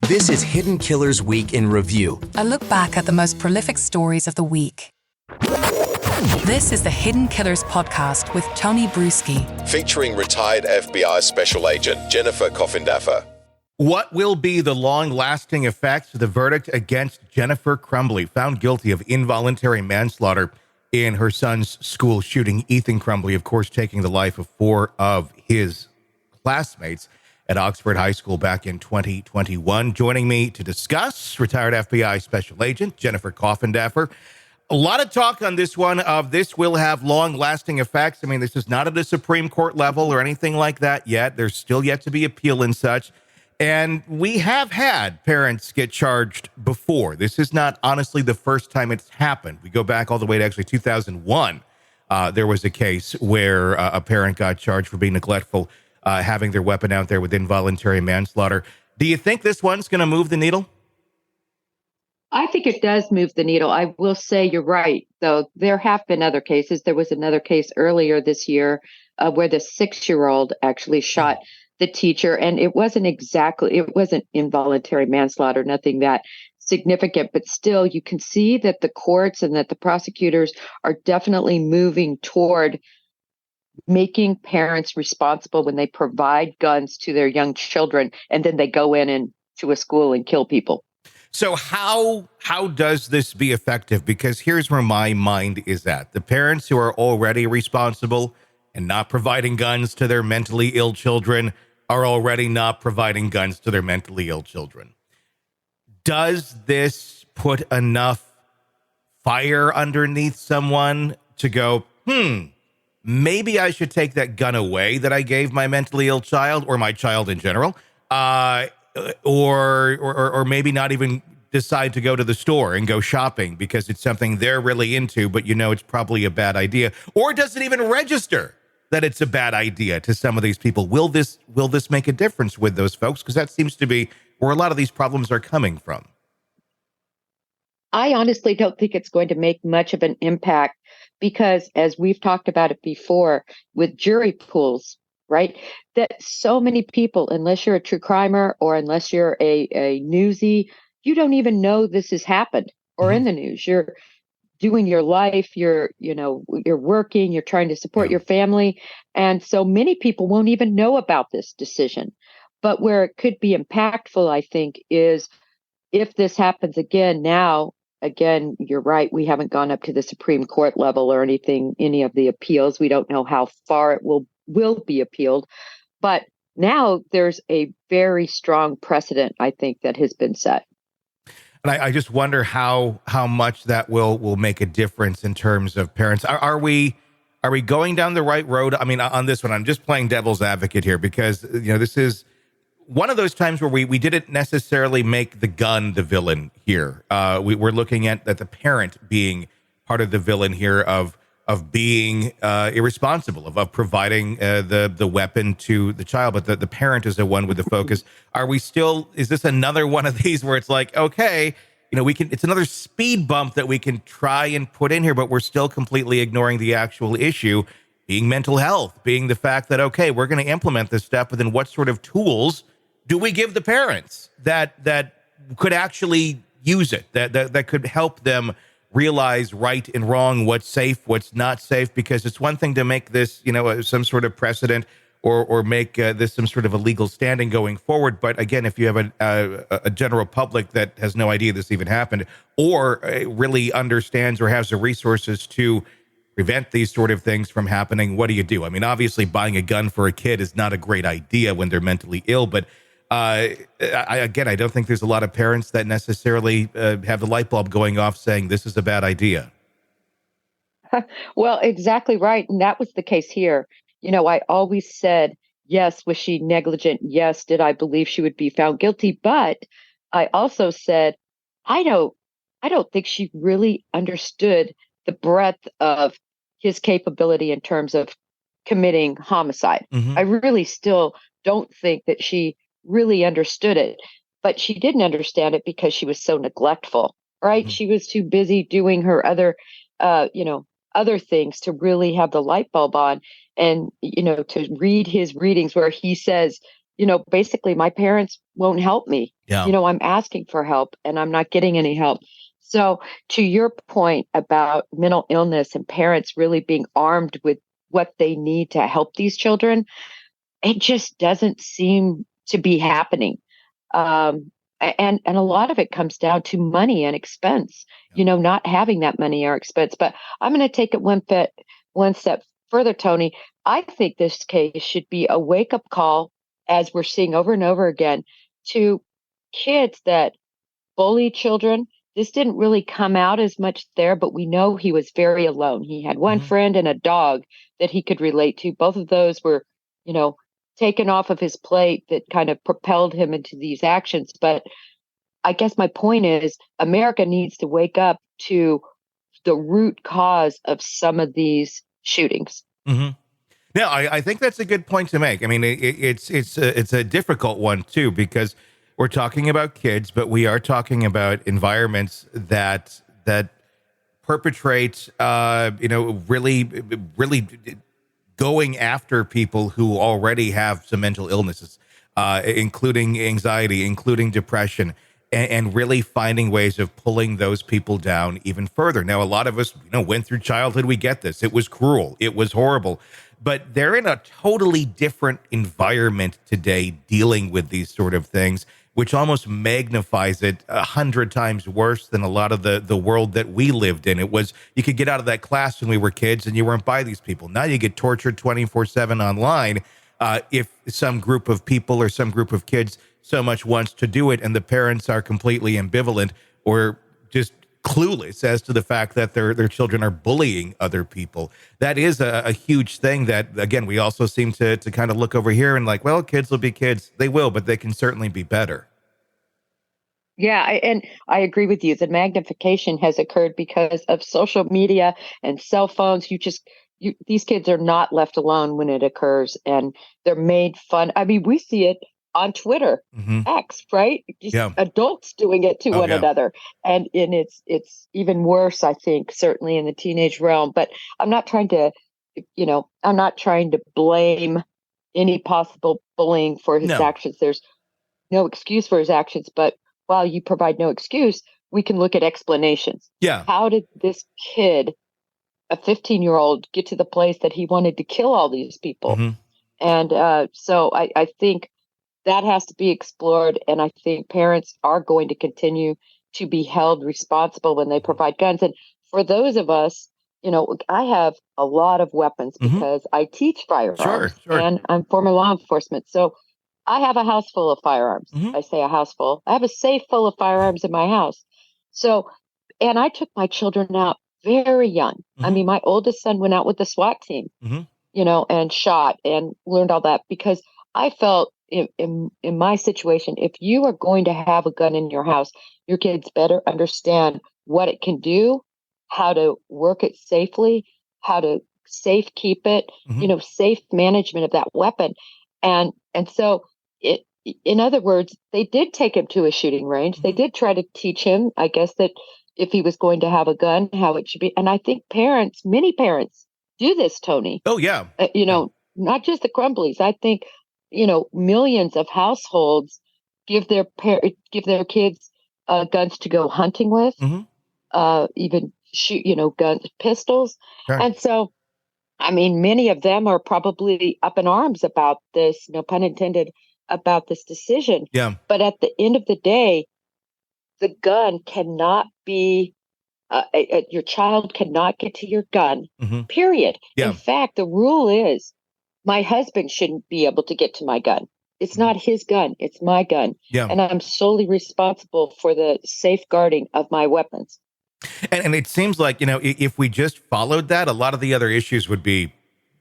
This is Hidden Killers Week in Review. A look back at the most prolific stories of the week. This is the Hidden Killers podcast with Tony Brueski. Featuring retired FBI Special Agent Jennifer Coffindaffer. What will be the long-lasting effects of the verdict against Jennifer Crumbley, found guilty of involuntary manslaughter in her son's school shooting? Ethan Crumbley, of course, taking the life of 4 of his classmates at Oxford High School back in 2021. Joining me to discuss, retired FBI Special Agent Jennifer Coffindaffer. A lot of talk on this one of this will have long-lasting effects. I mean, this is not at a Supreme Court level or anything like that yet. There's still yet to be appeal and such. And we have had parents get charged before. This is not honestly the first time it's happened. We go back all the way to actually 2001. There was a case where a parent got charged for being neglectful, having their weapon out there with involuntary manslaughter. Do you think this one's going to move the needle? I think it does move the needle. I will say you're right, though. There have been other cases. There was another case earlier this year where the 6-year-old actually shot the teacher, and it wasn't involuntary manslaughter, nothing that significant, but still you can see that the courts and that the prosecutors are definitely moving toward making parents responsible when they provide guns to their young children and then they go in to a school and kill people. So how does this be effective? Because here's where my mind is at. The parents who are already responsible and not providing guns to their mentally ill children are already not providing guns to their mentally ill children. Does this put enough fire underneath someone to go, maybe I should take that gun away that I gave my mentally ill child or my child in general, or maybe not even decide to go to the store and go shopping because it's something they're really into, but you know it's probably a bad idea? Or does it even register that it's a bad idea to some of these people? Will this make a difference with those folks? Because that seems to be where a lot of these problems are coming from. I honestly don't think it's going to make much of an impact because, as we've talked about it before, with jury pools, right, that so many people, unless you're a true crimer or unless you're a newsie, you don't even know this has happened or in the news. You're doing your life, you're working, you're trying to support your family. And so many people won't even know about this decision. But where it could be impactful, I think, is if this happens again now. Again, you're right. We haven't gone up to the Supreme Court level or any of the appeals. We don't know how far it will be appealed. But now there's a very strong precedent, I think, that has been set. And I just wonder how much that will make a difference in terms of parents. Are we going down the right road? I mean, on this one, I'm just playing devil's advocate here because, this is one of those times where we didn't necessarily make the gun the villain here. We're looking at the parent being part of the villain here of being irresponsible, of providing the weapon to the child, but the parent is the one with the focus. Is this another one of these where it's like, okay, it's another speed bump that we can try and put in here, but we're still completely ignoring the actual issue being mental health, being the fact that, okay, we're going to implement this stuff, but then what sort of tools do we give the parents that could actually use it, that could help them realize right and wrong, what's safe, what's not safe? Because it's one thing to make this, some sort of precedent or make this some sort of a legal standing going forward. But again, if you have a general public that has no idea this even happened or really understands or has the resources to prevent these sort of things from happening, what do you do? I mean, obviously buying a gun for a kid is not a great idea when they're mentally ill, but I don't think there's a lot of parents that necessarily have the light bulb going off saying this is a bad idea. Well, exactly right. And that was the case here. I always said, yes, was she negligent? Yes. Did I believe she would be found guilty? But I also said, I don't think she really understood the breadth of his capability in terms of committing homicide. I really still don't think that she really understood it, but she didn't understand it because she was so neglectful, right? She was too busy doing her other things to really have the light bulb on and, to read his readings where he says, basically my parents won't help me. Yeah. I'm asking for help and I'm not getting any help. So, to your point about mental illness and parents really being armed with what they need to help these children, it just doesn't seem to be happening. And a lot of it comes down to money and expense, not having that money or expense. But I'm going to take it one step further, Tony. I think this case should be a wake up call, as we're seeing over and over again, to kids that bully children. This didn't really come out as much there, but we know he was very alone. He had one friend and a dog that he could relate to. Both of those were, taken off of his plate that kind of propelled him into these actions. But I guess my point is America needs to wake up to the root cause of some of these shootings. Mm-hmm. No, I think that's a good point to make. I mean, it's a difficult one too, because we're talking about kids, but we are talking about environments that perpetrate, really going after people who already have some mental illnesses, including anxiety, including depression, and really finding ways of pulling those people down even further. Now, a lot of us, went through childhood. We get this. It was cruel. It was horrible. But they're in a totally different environment today dealing with these sort of things, which almost magnifies it 100 times worse than a lot of the world that we lived in. It was, you could get out of that class when we were kids and you weren't by these people. Now you get tortured 24/7 online if some group of people or some group of kids so much wants to do it, and the parents are completely ambivalent or just clueless as to the fact that their children are bullying other people. That is a huge thing that, again, we also seem to kind of look over here and like, well, kids will be kids. They will, but they can certainly be better. Yeah, and I agree with you. The magnification has occurred because of social media and cell phones. These kids are not left alone when it occurs, and they're made fun. I mean, we see it on Twitter, X, right? Just adults doing it to one another. And it's even worse, I think, certainly in the teenage realm. But I'm not trying to, blame any possible bullying for his actions. There's no excuse for his actions. But while you provide no excuse, we can look at explanations. Yeah. How did this kid, a 15-year-old, get to the place that he wanted to kill all these people? And so I think that has to be explored. And I think parents are going to continue to be held responsible when they provide guns. And for those of us, I have a lot of weapons because I teach firearms and I'm former law enforcement. So I have a house full of firearms. I say a house full. I have a safe full of firearms in my house. So, and I took my children out very young. I mean, my oldest son went out with the SWAT team, and shot and learned all that because I felt in my situation, if you are going to have a gun in your house, your kids better understand what it can do, how to work it safely, how to safe keep it, safe management of that weapon. And so in other words, they did take him to a shooting range. They did try to teach him, I guess, that if he was going to have a gun, how it should be. And I think many parents do this, Tony. Oh, yeah. Not just the Crumblies. I think millions of households give their kids guns to go hunting with, even shoot, guns, pistols. Sure. And so, I mean, many of them are probably up in arms about this, no pun intended, about this decision. Yeah. But at the end of the day, the gun cannot be, your child cannot get to your gun, period. Yeah. In fact, the rule is, my husband shouldn't be able to get to my gun. It's not his gun. It's my gun. Yeah. And I'm solely responsible for the safeguarding of my weapons. And it seems like, if we just followed that, a lot of the other issues would be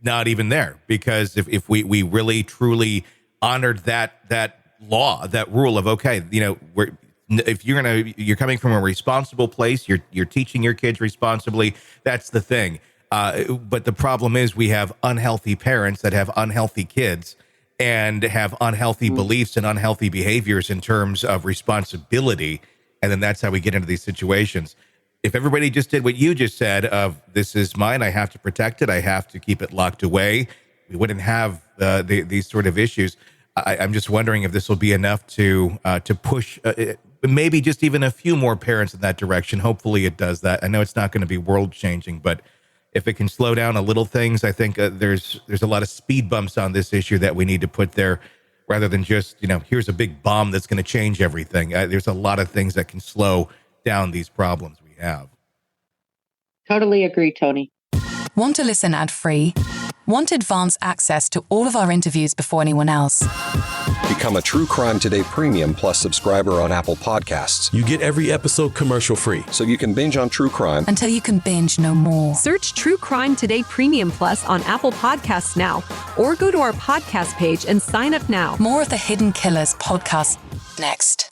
not even there. Because if we really, truly honored that law, that rule of, okay, if you're coming from a responsible place, you're teaching your kids responsibly, that's the thing. But the problem is we have unhealthy parents that have unhealthy kids and have unhealthy beliefs and unhealthy behaviors in terms of responsibility. And then that's how we get into these situations. If everybody just did what you just said of, this is mine, I have to protect it, I have to keep it locked away, we wouldn't have these sort of issues. I'm just wondering if this will be enough to push maybe just even a few more parents in that direction. Hopefully it does that. I know it's not going to be world changing, but if it can slow down a little things, I think there's a lot of speed bumps on this issue that we need to put there rather than just, here's a big bomb that's going to change everything. There's a lot of things that can slow down these problems we have. Totally agree, Tony. Want to listen ad-free? Want advanced access to all of our interviews before anyone else? Become a True Crime Today Premium Plus subscriber on Apple Podcasts. You get every episode commercial free. So you can binge on true crime until you can binge no more. Search True Crime Today Premium Plus on Apple Podcasts now, or go to our podcast page and sign up now. More of the Hidden Killers podcast next.